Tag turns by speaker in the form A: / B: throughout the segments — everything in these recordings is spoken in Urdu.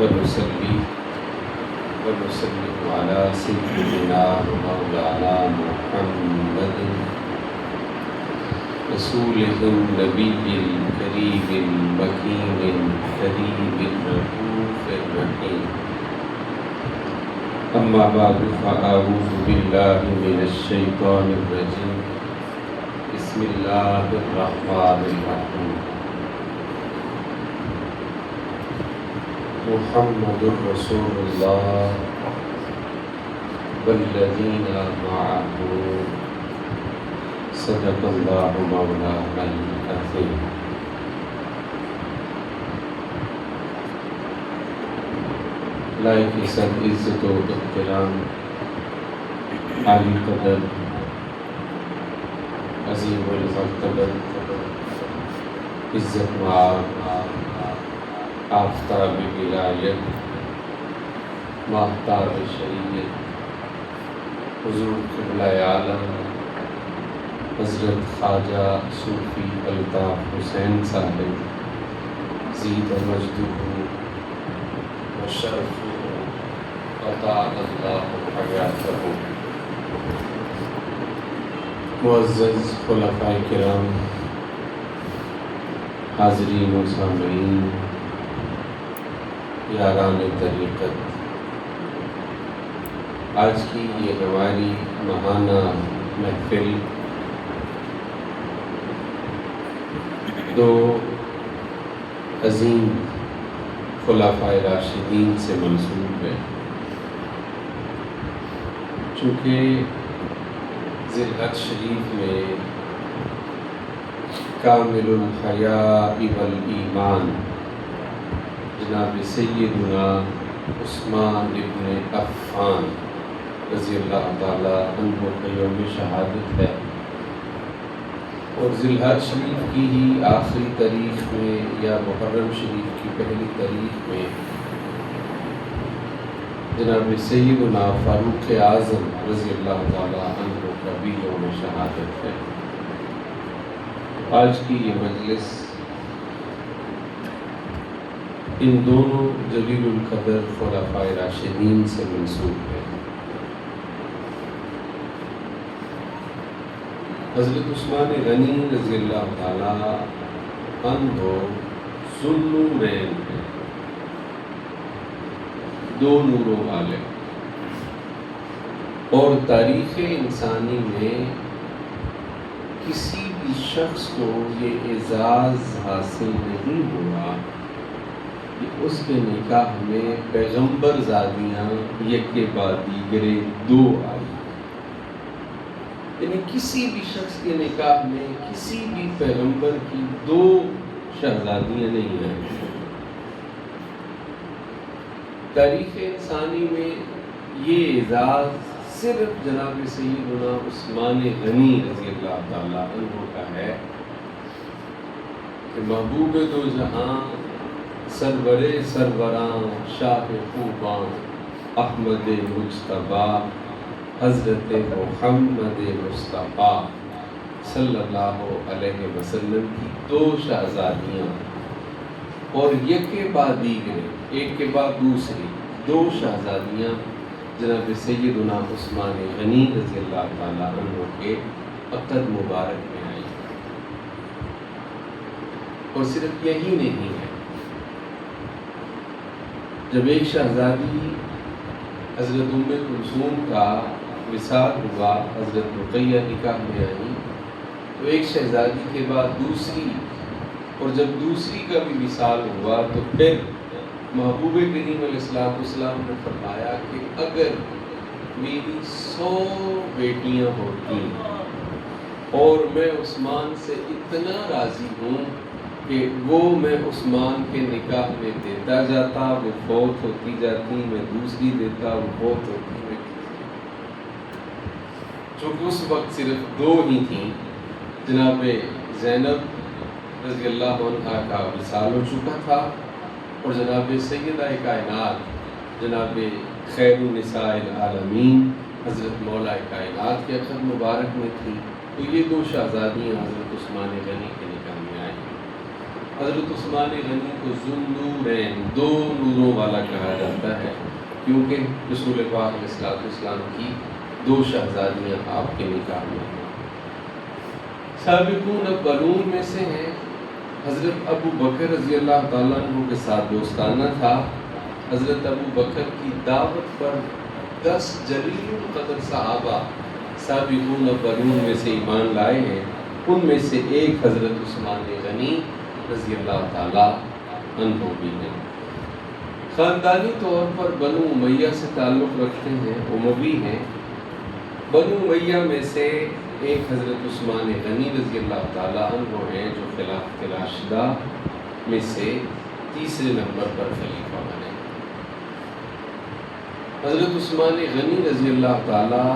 A: ونصلي ونسلم على سيدنا ومولانا محمد رسوله النبي الكريم المكين الكريم الرؤوف الرحيم. أما بعد فأعوذ بالله من الشيطان الرجيم. بسم الله الرحمن الرحيم. محمد رسول الله والذين معه صدق الله مولانا العظيم. لائق سب عزت و احترام، عالی قدر، عظیم المرتبت، عزت مآب، آفتاب ولایت، ماہتاب شریعت، حضور قبلہ عالم حضرت خواجہ صوفی الطاف حسین صاحب زید مجدہ وشرفہ وطال اللہ حیاتہ. معزز خلفائے کرام، حاضرین و سامعین، یاران طریقت، آج کی یہ ہماری ماہانہ محفل دو عظیم خلفائے راشدین سے منسوب ہے. چونکہ ذی الحج شریف میں کامل الحیاء والایمان جناب سیدنا عثمان ابن عفان رضی اللہ تعالی عنہ کا یوم شہادت ہے، اور ذی الحج شریف کی ہی آخری تاریخ میں یا محرم شریف کی پہلی تاریخ میں جناب سیدنا فاروق اعظم رضی اللہ تعالی عنہ کا بھی یوم شہادت ہے. آج کی یہ مجلس ان دونوں جلیل القدر خلفائے راشدین سے منسوب ہے. حضرت عثمان غنی رضی اللہ تعالی عنہ ذوالنورین ہیں، دو نوروں والے، اور تاریخ انسانی میں کسی بھی شخص کو یہ اعزاز حاصل نہیں ہوا کہ اس کے نکاح میں پیغمبر زادیاں یک کے بعد دیگرے دو آئی. یعنی کسی بھی شخص کے نکاح میں کسی بھی پیغمبر کی دو شہزادیاں نہیں آئیں. تاریخ انسانی میں یہ اعزاز صرف جناب سیدنا عثمان غنی رضی اللہ تعالی عنہ کا ہے کہ محبوب دو جہاں سرور سروراں شاہ خوباں احمد مجتبیٰ حضرت محمد مصطفیٰ صلی اللہ علیہ وسلم کی دو شہزادیاں اور یک کے بعد دیگرے، ایک کے بعد دوسری دو شہزادیاں جناب سیدنا عثمان غنی رضی اللہ تعالی عنہ کے عقد مبارک میں آئی. اور صرف یہی نہیں ہے، جب ایک شہزادی حضرت ام کلثوم کا وصال ہوا، حضرت رقیہ نکاح میں آئی، تو ایک شہزادی کے بعد دوسری، اور جب دوسری کا بھی وصال ہوا تو پھر محبوب کریم علیہ السلام نے فرمایا کہ اگر میری 100 بیٹیاں ہوتی اور میں عثمان سے اتنا راضی ہوں کہ وہ میں عثمان کے نکاح میں دیتا جاتا، وہ فوت ہوتی جاتی، میں دوسری دیتا، وہ فوت ہوتی. چونکہ اس وقت صرف دو ہی تھیں، جناب زینب رضی اللہ عنہ کا وصال ہو چکا تھا، اور جناب سیدہ کائنات جناب خیر النساء العالمین حضرت مولا کائنات کے عقد مبارک میں تھی. تو یہ دو شہزادیاں حضرت عثمان غنی کے نکاح میں آئیں. حضرت عثمان غنی کو ذوالنورین، دو نوروں والا کہا جاتا ہے، کیونکہ رسول پاک علیہ السلام کی دو شہزادیاں آپ کے نکاح میں ہیں۔ سابقون اولون میں سے ہیں۔ حضرت ابو بکر رضی اللہ تعالیٰ عنہ کے ساتھ دوستانہ تھا۔ حضرت ابو بکر کی دعوت پر 10 جلیل القدر صحابہ سابقون اولون میں سے ایمان لائے ہیں۔ ان میں سے ایک حضرت عثمان غنی رضی اللہ تعالیٰ عنہ بھی ہیں۔ خاندانی طور پر بنو امیہ سے تعلق رکھتے ہیں، اموی ہیں۔ بنو امیہ میں سے ایک حضرت عثمان غنی رضی اللہ تعالیٰ عنہ ہیں، جو خلافت راشدہ میں سے تیسرے نمبر پر خلیفہ بنے۔ حضرت عثمان غنی رضی اللہ تعالیٰ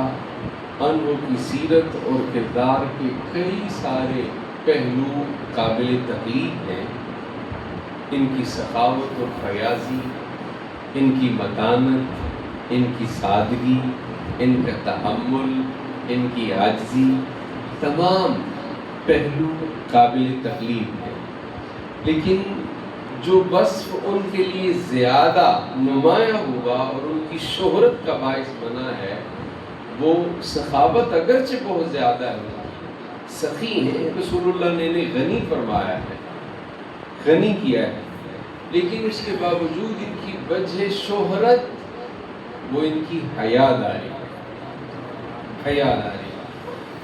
A: عنہ کی سیرت اور کردار کے کئی سارے پہلو قابل تقلید ہیں۔ ان کی سخاوت اور فیاضی، ان کی متانت، ان کی سادگی، ان کا تحمل، ان کی عاجزی، تمام پہلو قابل تقلید ہیں۔ لیکن جو وصف ان کے لیے زیادہ نمایاں ہوا اور ان کی شہرت کا باعث بنا ہے، وہ سخاوت اگرچہ بہت زیادہ ہے، سخی ہیں۔ رسول اللہ نے انہیں غنی فرمایا ہے، غنی کیا ہے، لیکن اس کے باوجود ان کی وجہ شہرت وہ ان کی حیا داری ہے، حیا داری۔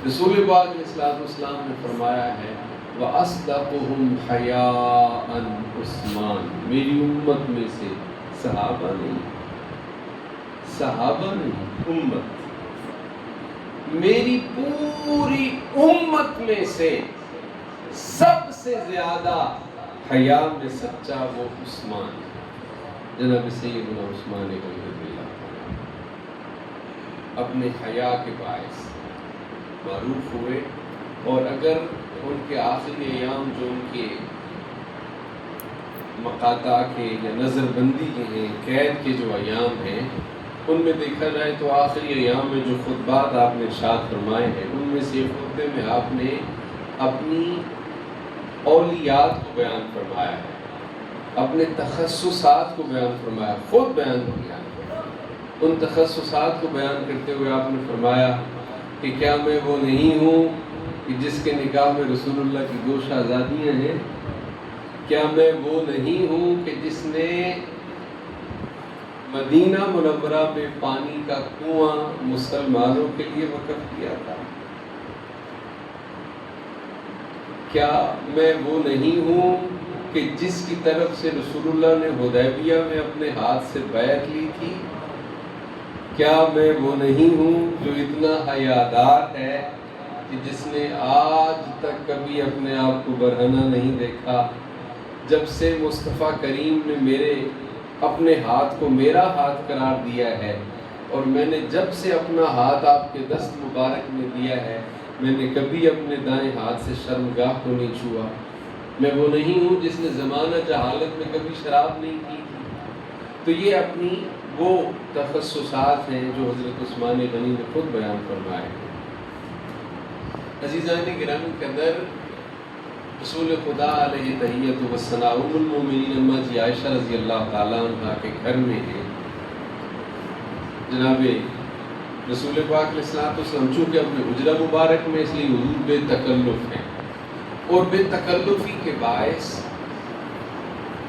A: رسول پاک علیہ السلام نے فرمایا ہے وَأَصْدَقُهُمْ حَيَاءً عثمان، میری امت میں سے صحابہ نہیں، صحابہ نہیں، امت، میری پوری امت میں سے سب سے زیادہ حیا میں سچا وہ عثمان، جناب سیدنا عثمان غنی رضی اللہ عنہ اپنے حیا کے باعث معروف ہوئے۔ اور اگر ان کے آخری ایام جو ان کے مقاطع کے یا نظر بندی کے ہیں، قید کے جو ایام ہیں، ان میں دیکھا جائے تو آخری ایام میں جو خطبات آپ نے ارشاد فرمائے ہیں، ان میں سے خطبے میں آپ نے اپنی اولیات کو بیان فرمایا ہے، اپنے تخصصات کو بیان فرمایا، خود بیان کیا۔ ان تخصصات کو بیان کرتے ہوئے آپ نے فرمایا کہ کیا میں وہ نہیں ہوں کہ جس کے نکاح میں رسول اللہ کی 2 شہزادیاں ہیں؟ کیا میں وہ نہیں ہوں کہ جس نے مدینہ منورہ میں پانی کا کنواں مسلمانوں کے لیے وقف کیا تھا؟ کیا میں وہ نہیں ہوں کہ جس کی طرف سے رسول اللہ نے حدیبیہ میں اپنے ہاتھ سے بیعت لی تھی؟ کیا میں وہ نہیں ہوں جو اتنا حیادار ہے کہ جس نے آج تک کبھی اپنے آپ کو برہنہ نہیں دیکھا؟ جب سے مصطفیٰ کریم نے میرے اپنے ہاتھ کو میرا ہاتھ قرار دیا ہے، اور میں نے جب سے اپنا ہاتھ آپ کے دست مبارک میں دیا ہے، میں نے کبھی اپنے دائیں ہاتھ سے شرمگاہ کو نہیں چھوا۔ میں وہ نہیں ہوں جس نے زمانہ جہالت میں کبھی شراب نہیں کی تھی۔ تو یہ اپنی وہ تخصصات ہیں جو حضرت عثمان غنی نے خود بیان فرمائے ہیں۔ عزیزان گرامی قدر، رسول خدا علیہ تحیۃ و ثناء ام المومنین اماں جی عائشہ رضی اللہ تعالیٰ عنہ کے گھر میں ہیں۔ جناب رسول پاک علیہ السلام چونکہ اپنے حجرہ مبارک میں، اس لیے حضور بے تکلف ہیں، اور بے تکلفی کے باعث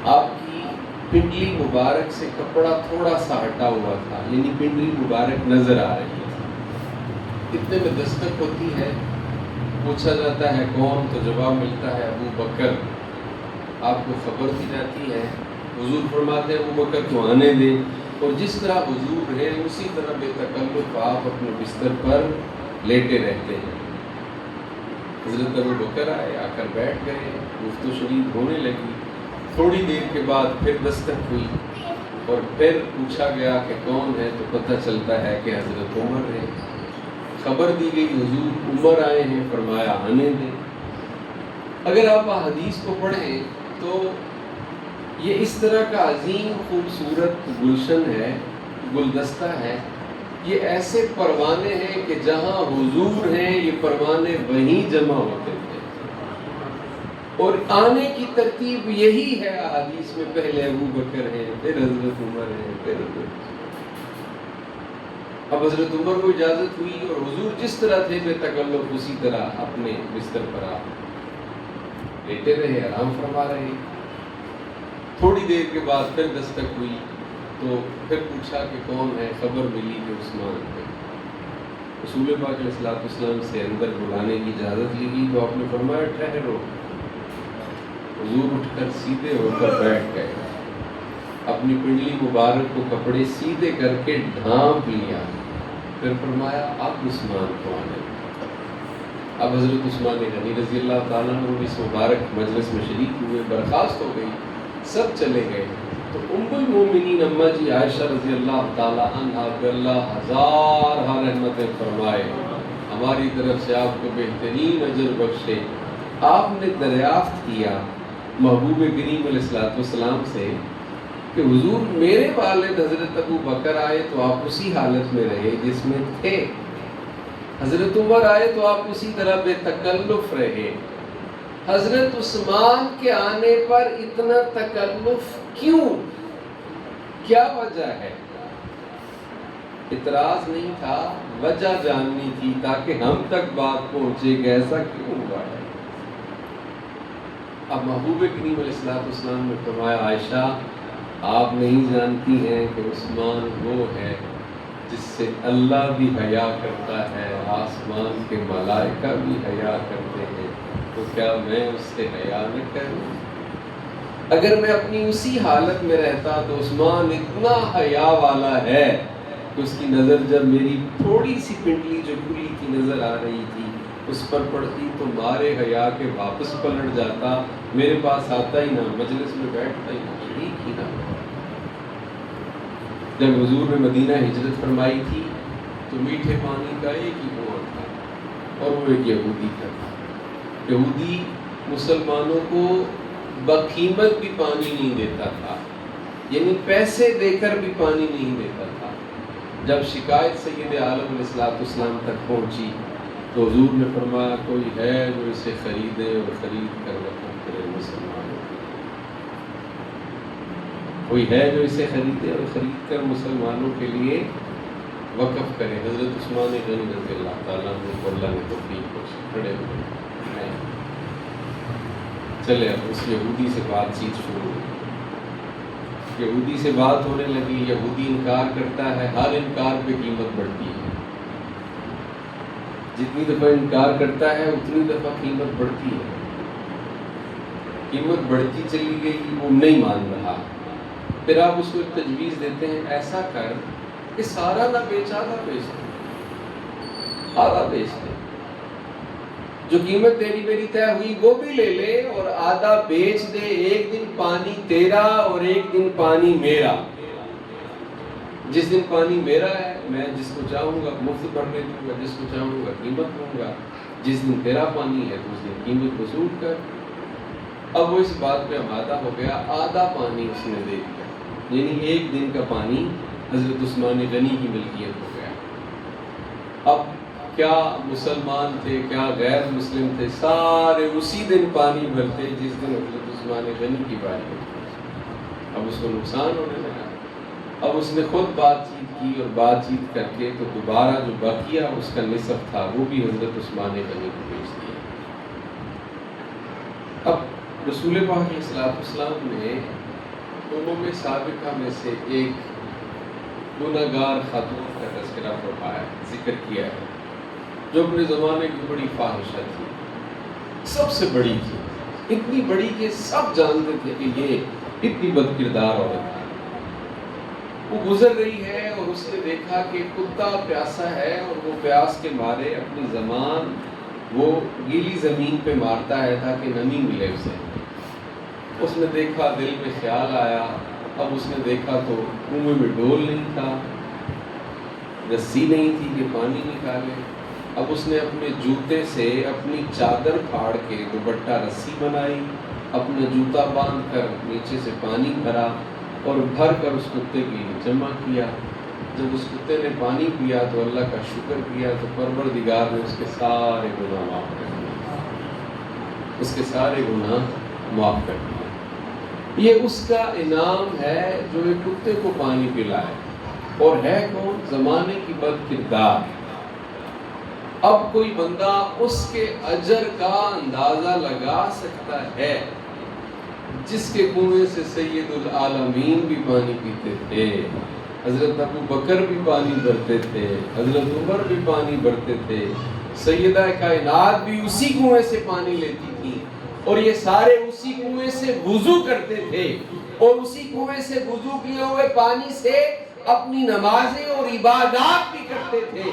A: آپ کی پنڈلی مبارک سے کپڑا تھوڑا سا ہٹا ہوا تھا، یعنی پنڈلی مبارک نظر آ رہی تھی۔ اتنے میں دستک ہوتی ہے، پوچھا جاتا ہے کون؟ تو جواب ملتا ہے ابو بکر۔ آپ کو خبر دی جاتی ہے، حضور فرماتے ہیں ابو بکر کو آنے دیں، اور جس طرح حضور ہے اسی طرح بے تکلف آپ اپنے بستر پر لیٹے رہتے ہیں۔ حضرت ابو بکر آئے، آ کر بیٹھ گئے، گفت و شنید ہونے لگی۔ تھوڑی دیر کے بعد پھر دستک ہوئی اور پھر پوچھا گیا کہ کون ہے، تو پتہ چلتا ہے کہ حضرت عمر ہے۔ خبر دی گئی حضور عمر آئے ہیں، فرمایا آنے دیں۔ اگر آپ حدیث کو پڑھیں تو یہ اس طرح کا عظیم خوبصورت گلشن ہے، گلدستہ ہے۔ یہ ایسے پروانے ہیں کہ جہاں حضور ہیں یہ پروانے وہیں جمع ہوتے تھے، اور آنے کی ترتیب یہی ہے احادیث میں، پہلے ابو بکر ہے، پھر حضرت عمر ہے، پھر حضرت اب حضرت عمر کو اجازت ہوئی اور حضور جس طرح تھے بے تکلف اسی طرح اپنے بستر پر آپ لیٹے رہے، آرام فرما رہے۔ تھوڑی دیر کے بعد پھر دستک ہوئی تو پھر پوچھا کہ کون ہے، خبر ملی کہ عثمان ہے۔ رسول پاک علیہ السلام سے اندر بلانے کی اجازت لی گئی تو آپ نے فرمایا ٹھہرو۔ حضور اٹھ کر سیدھے ہو کر بیٹھ گئے، اپنی پنڈلی مبارک کو کپڑے سیدھے کر کے ڈھانپ لیا، پھر فرمایا اب عثمان کون ہے؟ اب حضرت عثمان غنی رضی اللہ تعالیٰ عنہ اس مبارک مجلس میں شریک ہوئے، برخاست ہو گئی، سب چلے گئے تو ام المومنین اماں جی عائشہ رضی اللہ تعالیٰ عنہا پہ اللہ ہزار رحمتیں فرمائے، ہماری طرف سے آپ کو بہترین اجر بخشے، آپ نے دریافت کیا محبوب کریم علیہ السلام سے کہ حضور میرے والد حضرت ابو بکر آئے تو آپ اسی حالت میں رہے جس میں تھے، حضرت عمر آئے تو آپ اسی طرح بے تکلف رہے، حضرت عثمان کے آنے پر اتنا تکلف کیوں؟ کیا وجہ ہے؟ اعتراض نہیں تھا، وجہ جاننی تھی تاکہ ہم تک بات پہنچے کہ ایسا کیوں ہوا ہے۔ اب محبوب کریم علیہ السلام نے فرمایا عائشہ آپ نہیں جانتی ہیں کہ عثمان وہ ہے جس سے اللہ بھی حیا کرتا ہے، آسمان کے ملائکہ بھی حیا کرتے ہیں، تو کیا میں اس سے حیا نہ کروں؟ اگر میں اپنی اسی حالت میں رہتا تو عثمان اتنا حیا والا ہے کہ اس کی نظر جب میری تھوڑی سی پنڈلی جو کھلی کی نظر آ رہی تھی اس پر پڑتی تو مارے حیا کے واپس پلٹ جاتا، میرے پاس آتا ہی نہ، مجلس میں بیٹھتا ہی نہ، شریک ہی نہ۔ جب حضور نے مدینہ ہجرت فرمائی تھی تو میٹھے پانی کا ایک ہی کنواں تھا اور وہ ایک یہودی کا تھا۔ یہودی مسلمانوں کو بقیمت بھی پانی نہیں دیتا تھا، یعنی پیسے دے کر بھی پانی نہیں دیتا تھا۔ جب شکایت سید عالم علیہ السلام تک پہنچی تو حضور نے فرمایا کوئی ہے جو اسے خریدے اور خرید کر وقف کرے مسلمانوں کو، کوئی ہے جو اسے خریدے اور خرید کر مسلمانوں کے لیے وقف کرے۔ حضرت عثمان غنی رضی اللہ تعالیٰ عنہ کو اللہ نے توفیق بخشی، کھڑے ہوئے چلے، اب اس یہودی سے بات چیت شروع ہوئی، یہودی سے بات ہونے لگی، یہودی انکار کرتا ہے، ہر انکار پہ قیمت بڑھتی ہے، جتنی دفعہ انکار کرتا ہے اتنی دفعہ قیمت بڑھتی ہے، قیمت بڑھتی چلی گئی، وہ نہیں مان رہا، پھر آپ اس کو ایک تجویز دیتے ہیں ایسا کر کہ سارا نہ بیچ آدھا بیچ دے، آدھا بیچ دے، جو قیمت تیری میری طے ہوئی وہ بھی لے لے اور آدھا بیچ دے، ایک دن پانی تیرا اور ایک دن پانی میرا، جس دن پانی میرا ہے میں جس کو چاہوں گا مفت بھرنے دوں گا، جس کو چاہوں گا قیمت دوں گا، جس دن تیرا پانی ہے تو اس دن قیمت وصول کر۔ اب وہ اس بات پہ آمادہ ہو گیا، آدھا پانی اس نے دے دیا، یعنی ایک دن کا پانی حضرت عثمان غنی کی ملکیت ہو گیا۔ اب کیا مسلمان تھے کیا غیر مسلم تھے، سارے اسی دن پانی بھرتے جس دن حضرت عثمان غنی کی باری ہوتی۔ اب اس کو نقصان ہونے لگا، اب اس نے خود بات چیت کی اور بات چیت کر کے تو دوبارہ جو بقیہ اس کا نصف تھا وہ بھی حضرت عثمان غنی کو بیچ دیا۔ اب رسول پاک علیہ السلام نے امم سابقہ میں سے ایک گنہگار خاتون کا تذکرہ فرمایا، ذکر کیا ہے، جو اپنے زمانے کی بڑی فاحشہ تھی، سب سے بڑی تھی، اتنی بڑی کہ سب جانتے تھے کہ یہ اتنی بد کردار عورت ہے۔ وہ گزر رہی ہے اور اس نے دیکھا کہ کتا پیاسا ہے اور وہ پیاس کے مارے اپنی زبان وہ گیلی زمین پہ مارتا ہے تاکہ نمی ملے اسے۔ اس نے دیکھا، دل میں خیال آیا، اب اس نے دیکھا تو کنویں میں ڈول نہیں تھا، رسی نہیں تھی کہ پانی نکالے، اب اس نے اپنے جوتے سے اپنی چادر پھاڑ کے دوپٹہ رسی بنائی، اپنا جوتا باندھ کر نیچے سے پانی بھرا اور بھر کر اس کتے کے لیے جمع کیا۔ جب اس کتے نے پانی پیا تو اللہ کا شکر کیا تو پروردگار نے اس کے سارے گناہ معاف کر دیے۔ اس کے سارے گناہ معاف کر دیے۔ یہ اس کا انعام ہے جو ایک کتے کو پانی پلائے، اور ہے کون؟ زمانے کی بد کردار۔ اب کوئی بندہ اس کے اجر کا اندازہ لگا سکتا ہے جس کے کنویں سے سید العالمین بھی پانی پیتے تھے، حضرت ابو بکر بھی پانی بھرتے تھے، حضرت عمر بھی پانی بھرتے تھے، سیدہ کائنات بھی اسی کنویں سے پانی لیتی تھی، اور یہ سارے اسی کنویں سے وضو کرتے تھے، اور اسی کنویں سے وضو کیے ہوئے پانی سے اپنی نمازیں اور عبادات بھی کرتے تھے۔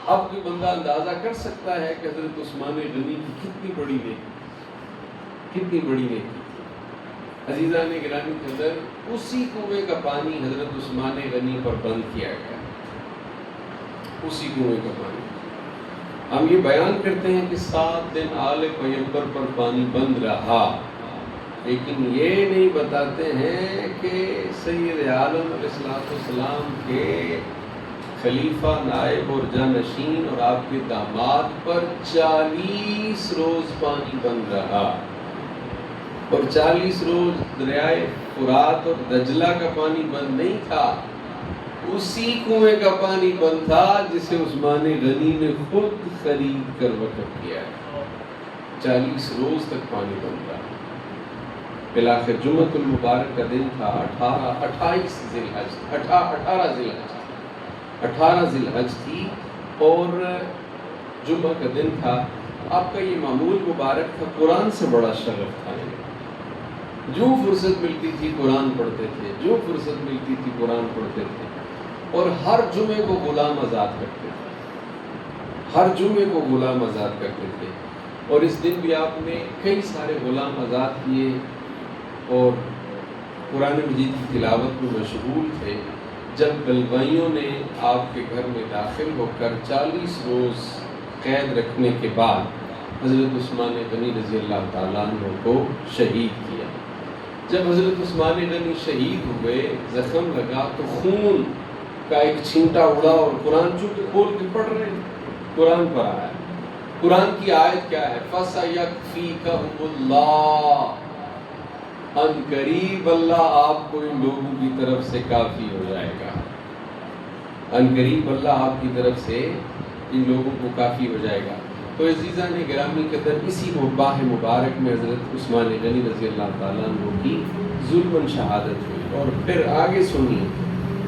A: اب کوئی بندہ اندازہ کر سکتا ہے کہ حضرت عثمان غنی کی کتنی بڑی نیکی، کتنی بڑی نیکی۔ عزیزان گرامی کے اندر اسی کنویں کا پانی حضرت عثمان غنی پر بند کیا گیا، اسی کنویں کا پانی۔ ہم یہ بیان کرتے ہیں کہ 7 دن آل پیغمبر پر پانی بند رہا، لیکن یہ نہیں بتاتے ہیں کہ سید عالم علیہ السلام کے خلیفہ، نائب اور جانشین اور آپ کے داماد پر 40 روز پانی بند رہا، اور 40 روز دریائے فرات اور دجلہ کا پانی بند نہیں تھا، اسی کنویں کا پانی بند تھا جسے عثمان غنی نے خود خرید کر وقف کیا ہے۔ 40 روز تک پانی بند رہا۔ بالآخر جمعۃ المبارک کا دن تھا 18 ذی الحج تھی، اور جمعہ کا دن تھا۔ آپ کا یہ معمول مبارک تھا، قرآن سے بڑا شغف تھا، جو فرصت ملتی تھی قرآن پڑھتے تھے، جو فرصت ملتی تھی قرآن پڑھتے تھے، اور ہر جمعے کو غلام آزاد کرتے تھے، ہر جمعے کو غلام آزاد کرتے تھے، اور اس دن بھی آپ نے کئی سارے غلام آزاد کیے اور قرآن مجید کی تلاوت میں مشغول تھے۔ جب بلوائیوں نے آپ کے گھر میں داخل ہو کر 40 روز قید رکھنے کے بعد حضرت عثمان غنی رضی اللہ تعالیٰ عنہ کو شہید کیا، جب حضرت عثمان غنی شہید ہوئے، زخم لگا تو خون کا ایک چھینٹا اڑا، اور قرآن چونکہ کھول کے پڑھ رہے ہیں، قرآن پر آیا، قرآن کی آیت کیا ہے؟ فَسَيَكْفِيكَهُمُ اللَّهُ، ان قریب اللہ آپ کو ان لوگوں کی طرف سے کافی ہو جائے گا، ان قریب اللہ آپ کی طرف سے ان لوگوں کو کافی ہو جائے گا۔ تو عزیزان گرامی قدر، اسی ماہ مبارک میں حضرت عثمان غنی رضی اللہ تعالیٰ عنہ کی ظلماً شہادت ہوئی، اور پھر آگے سنیے،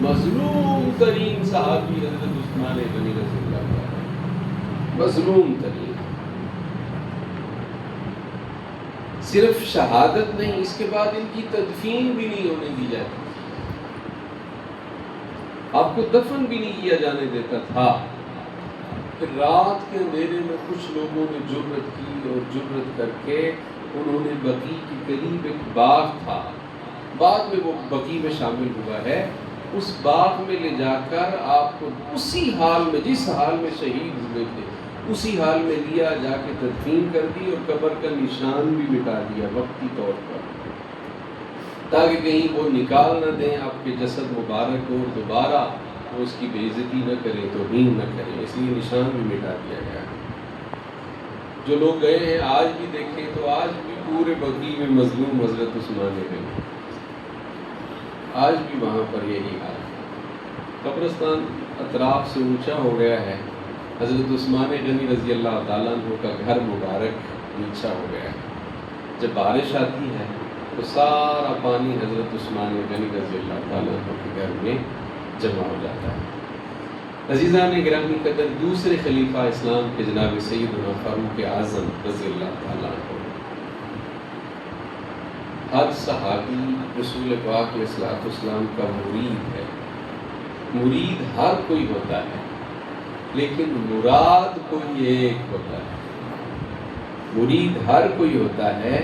A: مظلوم ترین صحابی حضرت عثمان غنی رضی اللہ تعالیٰ عنہ، مظلوم ترین، صرف شہادت نہیں، اس کے بعد ان کی تدفین بھی نہیں ہونے دی جاتی، آپ کو دفن بھی نہیں کیا جانے دیتا تھا۔ پھر رات کے اندھیرے میں کچھ لوگوں نے جرأت کی، اور جرأت کر کے انہوں نے بقیع کے قریب ایک باغ تھا، بعد میں وہ بقیع میں شامل ہوا ہے، اس باغ میں لے جا کر آپ کو اسی حال میں، جس حال میں شہید ہوئے تھے، اسی حال میں لیا جا کے تدفین کر دی، اور قبر کا نشان بھی مٹا دیا وقتی طور پر، تاکہ کہیں وہ نکال نہ دیں آپ کے جسد مبارک کو، اور دوبارہ وہ اس کی بے عزتی نہ کرے، توہین نہ کرے، اس لیے نشان بھی مٹا دیا گیا۔ جو لوگ گئے ہیں آج بھی دیکھیں تو آج بھی پورے بقیع میں مظلوم حضرت عثمان غنی، آج بھی وہاں پر یہی حال ہے۔ قبرستان اطراف سے اونچا ہو گیا ہے، حضرت عثمان غنی رضی اللہ تعالیٰ عنہ کا گھر مبارک نیچا ہو گیا ہے۔ جب بارش آتی ہے تو سارا پانی حضرت عثمان غنی رضی اللہ تعالیٰ عنہ کے گھر میں جمع ہو جاتا ہے۔ عزیزان گرامی قدر، دوسرے خلیفہ اسلام کے جناب سیدنا فاروق اعظم رضی اللہ تعالیٰ عنہ، ہر صحابی رسول پاک علیہ الصلوۃ والسلام کا مرید ہے، مرید ہر کوئی ہوتا ہے، لیکن مراد کوئی ایک ہوتا ہے، مرید ہر کوئی ہوتا ہے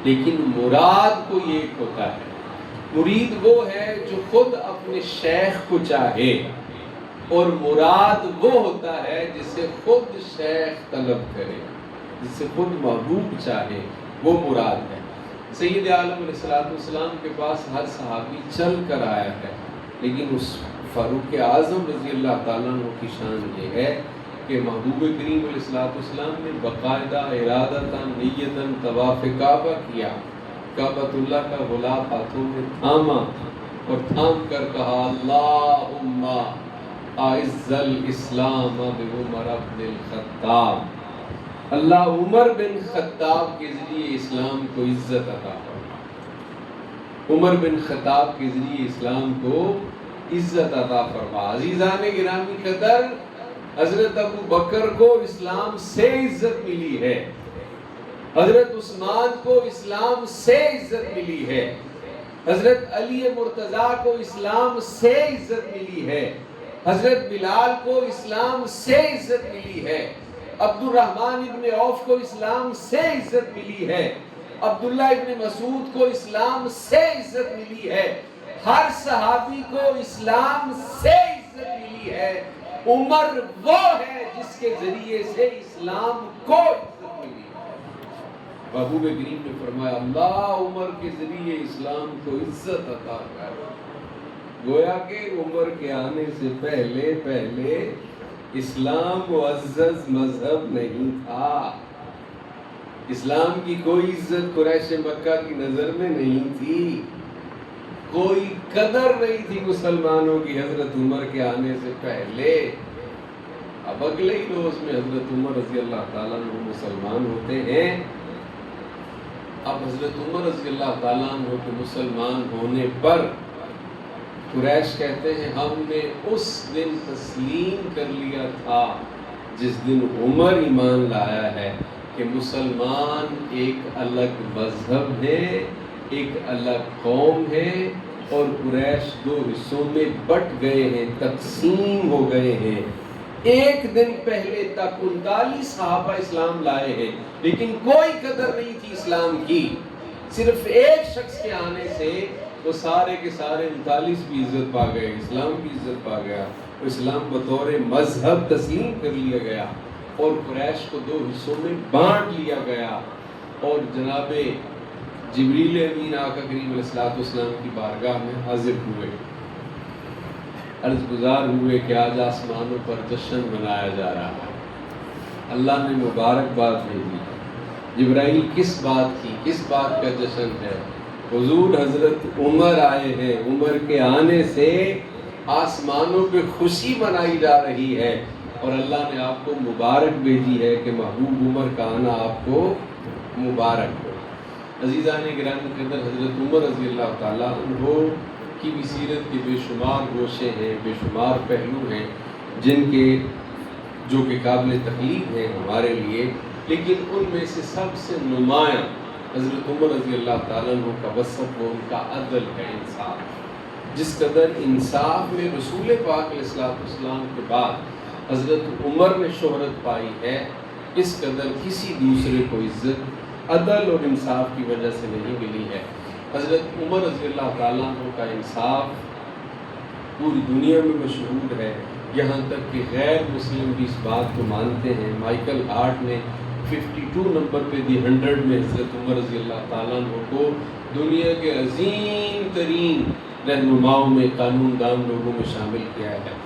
A: لیکن مراد کوئی ایک ہوتا ہے۔ مرید وہ ہے جو خود اپنے شیخ کو چاہے، اور مراد وہ ہوتا ہے جسے خود شیخ طلب کرے، جسے خود محبوب چاہے، وہ مراد ہے۔ سید عالم علیہ السلام کے پاس ہر صحابی چل کر آیا ہے، لیکن اس فاروق اعظم رضی اللہ تعالیٰ عنہ کی شان یہ ہے کہ محبوب کریم علیہ السلام نے باقاعدہ ارادتاً نیتاً طواف کعبہ کیا، کعبۃ اللہ کا غلاف ہاتھوں میں تھاما اور تھام کر کہا اللہم اعز الاسلام بعمر بن الخطاب، اللہ عمر بن خطاب کے ذریعے اسلام کو عزت عطا فرما، عمر بن خطاب کے ذریعے اسلام کو عزت عطا فرما۔ عزیزان گرامی قدر، حضرت ابو بکر کو اسلام سے عزت ملی ہے، حضرت عثمان کو اسلام سے عزت ملی ہے، حضرت علی مرتضیٰ کو اسلام سے عزت ملی ہے، حضرت بلال کو اسلام سے عزت ملی ہے، عبد الرحمن ابن عوف کو اسلام سے عزت ملی ہے، عبداللہ ابن مسعود کو اسلام سے عزت ملی ہے، ہر صحابی کو اسلام سے عزت ملی ہے۔ عمر وہ ہے جس کے ذریعے سے اسلام کو عزت ملی ہے۔ محبوب کریم نے فرمایا اللہ عمر کے ذریعے اسلام کو عزت عطا کر۔ گویا کہ عمر کے آنے سے پہلے اسلام معزز مذہب نہیں تھا، اسلام کی کوئی عزت قریش مکہ کی نظر میں نہیں تھی، کوئی قدر نہیں تھی مسلمانوں کی حضرت عمر کے آنے سے پہلے۔ اب اگلے ہی روز میں حضرت عمر رضی اللہ تعالیٰ عنہ مسلمان ہوتے ہیں۔ اب حضرت عمر رضی اللہ تعالیٰ عنہ کے مسلمان ہونے پر قریش کہتے ہیں ہم نے اس دن تسلیم کر لیا تھا جس دن عمر ایمان لایا ہے کہ مسلمان ایک الگ مذہب ہے، ایک الگ قوم ہے، اور قریش دو حصوں میں بٹ گئے ہیں، تقسیم ہو گئے ہیں۔ ایک دن پہلے تک 39 صحابہ اسلام لائے ہیں، لیکن کوئی قدر نہیں تھی اسلام کی۔ صرف ایک شخص کے آنے سے وہ سارے کے سارے 39 بھی عزت پا گئے، اسلام کی عزت پا گیا، اور اسلام بطور مذہب تسلیم کر لیا گیا، اور قریش کو دو حصوں میں بانٹ لیا گیا، اور جناب جبریل امین آقا کریم علیہ السلام کی بارگاہ میں حاضر ہوئے، عرض گزار ہوئے کہ آج آسمانوں پر جشن منایا جا رہا ہے، اللہ نے مبارکباد بھیجی۔ جبرائیل کس بات کی، کس بات کا جشن ہے؟ حضور حضرت عمر آئے ہیں، عمر کے آنے سے آسمانوں پہ خوشی منائی جا رہی ہے، اور اللہ نے آپ کو مبارک بھیجی ہے کہ محبوب عمر کا آنا آپ کو مبارک ہو۔ عزیزان گرامی قدر، حضرت عمر رضی اللہ تعالیٰ عنہ کی بھی سیرت کے بے شمار گوشے ہیں، بے شمار پہلو ہیں جن کے جو کہ قابل تقلید ہیں ہمارے لیے، لیکن ان میں سے سب سے نمایاں حضرت عمر رضی اللہ تعالیٰ عنہ کا وصف وہ ان کا عدل ہے، انصاف۔ جس قدر انصاف میں رسول پاک علیہ السلام کے بعد حضرت عمر نے شہرت پائی ہے، اس قدر کسی دوسرے کو عزت عدل اور انصاف کی وجہ سے نہیں ملی ہے۔ حضرت عمر رضی اللہ تعالیٰ عنہ کا انصاف پوری دنیا میں مشہور ہے، یہاں تک کہ غیر مسلم بھی اس بات کو مانتے ہیں۔ مائیکل ہارٹ نے 52 نمبر پہ دی 100 میں حضرت عمر رضی اللہ تعالیٰ عنہ کو دنیا کے عظیم ترین رہنماؤں میں، قانون دان لوگوں میں شامل کیا ہے،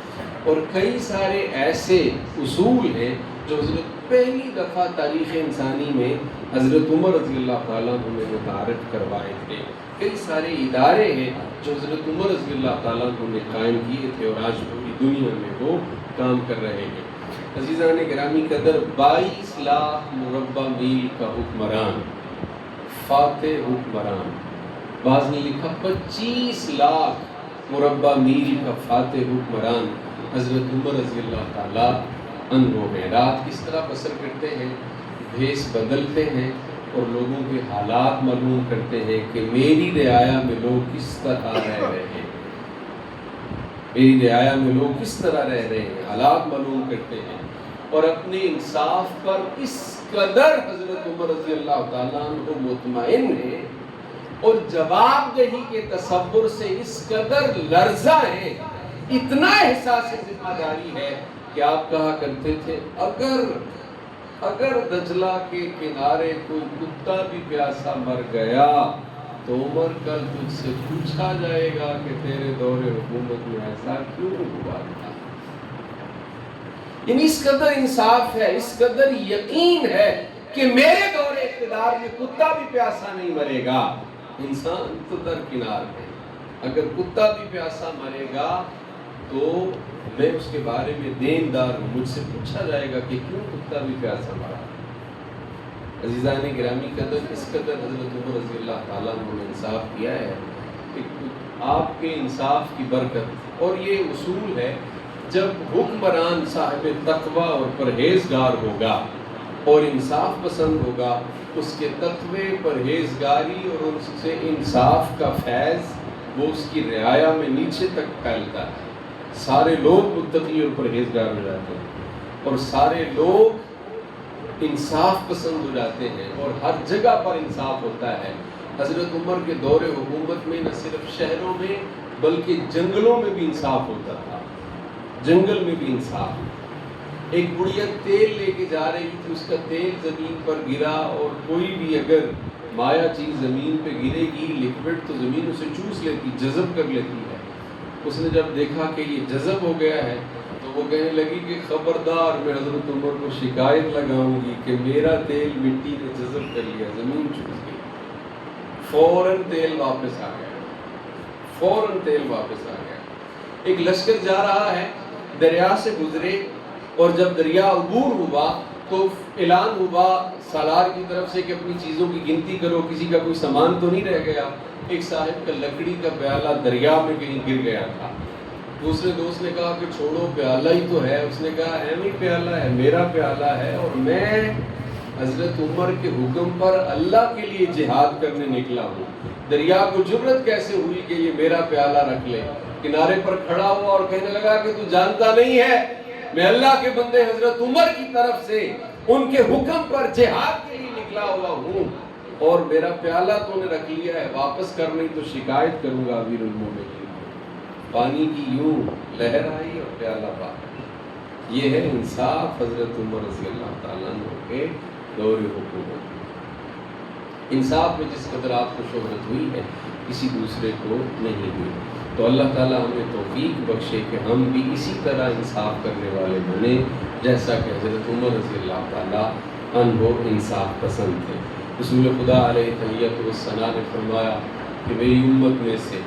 A: اور کئی سارے ایسے اصول ہیں جو حضرت پہلی دفعہ تاریخ انسانی میں حضرت عمر رضی اللہ تعالیٰ عنہ نے متعارف کروائے تھے۔ کئی سارے ادارے ہیں جو حضرت عمر رضی اللہ تعالیٰ عنہ نے قائم کیے تھے، اور آج پوری دنیا میں وہ کام کر رہے ہیں۔ عزیزان گرامی قدر، 22 لاکھ مربع میل کا حکمران، فاتح حکمران، بعض نے لکھا 25 لاکھ مربع میل کا فاتح حکمران حضرت عمر رضی اللہ تعالیٰ عنہ ہے۔ رات کس طرح بسر کرتے ہیں، بھیس بدلتے ہیں، اور لوگوں کے حالات معلوم کرتے ہیں کہ میری رعایا میں لوگ کس طرح رہ رہے ہیں، میری رعایا میں لوگ کس طرح رہ رہے ہیں، حالات معلوم کرتے ہیں، اور اپنے انصاف پر اس قدر حضرت عمر رضی اللہ تعالیٰ عنہ مطمئن ہیں، اور جواب دہی کے تصور سے اس قدر لرزہ ہیں، اتنا احساس ذمہ داری ہے کہ آپ کہا کرتے تھے اگر دجلہ کے کنارے کوئی کتا بھی پیاسا مر گیا تو عمر کل تجھ سے پوچھا جائے گا کہ تیرے دور حکومت میں ایسا کیوں ہوا تھا۔ یعنی اس قدر انصاف ہے، اس قدر یقین ہے کہ میرے دور اقتدار میں کتا بھی پیاسا نہیں مرے گا۔ انسان تو درکنار ہے، اگر کتا بھی پیاسا مرے گا تو میں اس کے بارے میں دیندار ہوں، مجھ سے پوچھا جائے گا کہ کیوں کتا بھی پیاسا مرا۔ عزیزان گرامی قدر، اس قدر حضرت عمر رضی اللہ تعالیٰ عنہ نے انصاف کیا ہے کہ آپ کے انصاف کی برکت، اور یہ اصول ہے جب حکمران صاحب تقوی اور پرہیزگار ہوگا اور انصاف پسند ہوگا، اس کے تقوی، پرہیزگاری اور اس سے انصاف کا فیض وہ اس کی رعایا میں نیچے تک پھیلتا ہے۔ سارے لوگ متقی اور پرہیزگار ہو جاتے ہیں اور سارے لوگ انصاف پسند ہو جاتے ہیں اور ہر جگہ پر انصاف ہوتا ہے۔ حضرت عمر کے دور حکومت میں نہ صرف شہروں میں بلکہ جنگلوں میں بھی انصاف ہوتا تھا، جنگل میں بھی انصاف۔ ایک بڑھیا تیل لے کے جا رہی تھی، اس کا تیل زمین پر گرا، اور کوئی بھی اگر مایا چیز زمین پہ گرے گی لیکوڈ تو زمین اسے چوس لیتی، جذب کر لیتی ہے۔ اس نے جب دیکھا کہ یہ جذب ہو گیا ہے تو وہ کہنے لگی کہ خبردار، میں حضرت عمر کو شکایت لگاؤں گی کہ میرا تیل مٹی نے جذب کر لیا، زمین چوس گئی۔ فوراً تیل واپس آ گیا، فوراً تیل واپس آ گیا۔ ایک لشکر جا رہا ہے، دریا سے گزرے، اور جب دریا عبور ہوا تو اعلان ہوا سالار کی طرف سے کہ اپنی چیزوں کی گنتی کرو، کسی کا کوئی سامان تو نہیں رہ گیا۔ ایک صاحب کا لکڑی کا پیالہ دریا میں کہیں گر گیا تھا۔ دوسرے دوست نے کہا کہ چھوڑو، پیالہ ہی تو ہے۔ اس نے کہا اہم ہی پیالہ ہے، میرا پیالہ ہے، اور میں حضرت عمر کے حکم پر اللہ کے لیے جہاد کرنے نکلا ہوں۔ دریا کو جرت کیسے ہوئی کہ یہ میرا پیالہ رکھ لے؟ کنارے پر کھڑا ہوا اور کہنے لگا کہ تو جانتا نہیں ہے، میں اللہ کے بندے حضرت عمر کی طرف سے ان کے حکم پر جہاد کے لیے نکلا ہوا ہوں، اور میرا پیالہ تو نے رکھ لیا ہے، واپس کر نہیں تو شکایت کروں گا امیر المومنین۔ پانی کی یوں لہر آئی اور پیالہ پاک۔ یہ ہے انصاف حضرت عمر رضی اللہ تعالیٰ عنہ کے دور حکومت۔ انصاف میں جس قدر آپ کو شہرت ہوئی ہے کسی دوسرے کو نہیں ہوئی، تو اللہ تعالیٰ ہمیں توفیق بخشے کہ ہم بھی اسی طرح انصاف کرنے والے بنے جیسا کہ حضرت عمر رضی اللہ تعالیٰ عنہ انصاف پسند تھے۔ رسول خدا علیہ تحیۃ والثناء نے فرمایا کہ میری امت میں سے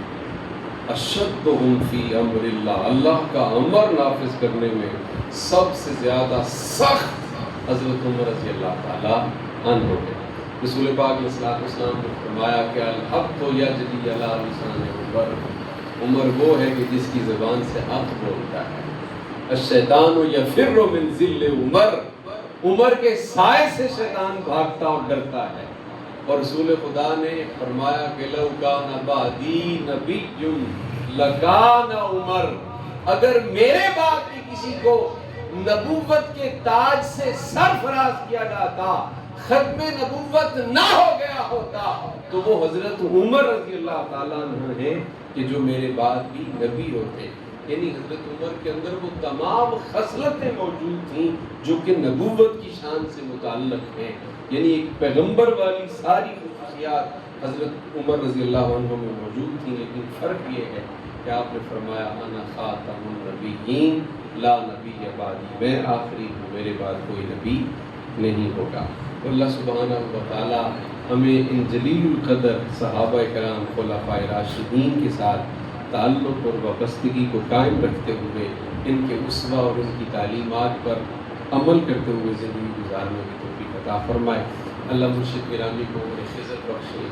A: اشدہم فی امر اللہ، اللہ کا امر نافذ کرنے میں سب سے زیادہ سخت حضرت عمر رضی اللہ تعالیٰ عنہ ہے۔ رسول پاک علیہ السلام نے فرمایا کہ الحق یجری علی لسان عمر، عمر وہ ہے کہ جس کی زبان سے حق بولتا ہے۔ الشیطان یفر من ذل عمر، عمر کے سائے سے شیطان بھاگتا اور ڈرتا ہے۔ اور رسول خدا نے فرمایا کہ لو کان بعدی نبی لکان عمر، اگر میرے بعد بھی کسی کو نبوت کے تاج سے سرفراز کیا جاتا، ختم نبوت نہ ہو گیا ہوتا، تو وہ حضرت عمر رضی اللہ تعالیٰ عنہ ہیں کہ جو میرے بعد بھی نبی ہوتے۔ یعنی حضرت عمر کے اندر وہ تمام خصلتیں موجود تھیں جو کہ نبوت کی شان سے متعلق ہیں، یعنی ایک پیغمبر والی ساری خصوصیات حضرت عمر رضی اللہ عنہ میں موجود تھیں، لیکن فرق یہ ہے کہ آپ نے فرمایا انا خاتم النبیین لا نبی بعدی، میں آخری ہوں، میرے بعد کوئی نبی نہیں ہوگا۔ اللہ سبحانہ و تعالی ہمیں ان جلیل القدر صحابہ کرام خلفاء راشدین کے ساتھ تعلق اور وابستگی کو قائم رکھتے ہوئے ان کے اسوہ اور ان کی تعلیمات پر عمل کرتے ہوئے زندگی گزارنے کی توفیق عطا فرمائے۔ اللہ مرشد گرامی کو عزت بخشے،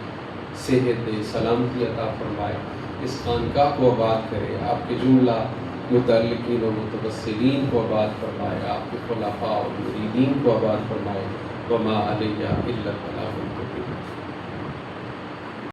A: صحت دے، سلامتی عطا فرمائے، اس خانقاہ کو آباد کرے، آپ کے جملہ متعلقین و متوسلین کو آباد فرمائے، آپ کے خلفاء اور مریدین کو آباد فرمائے۔ وما علیہ الا البلاغ المبین۔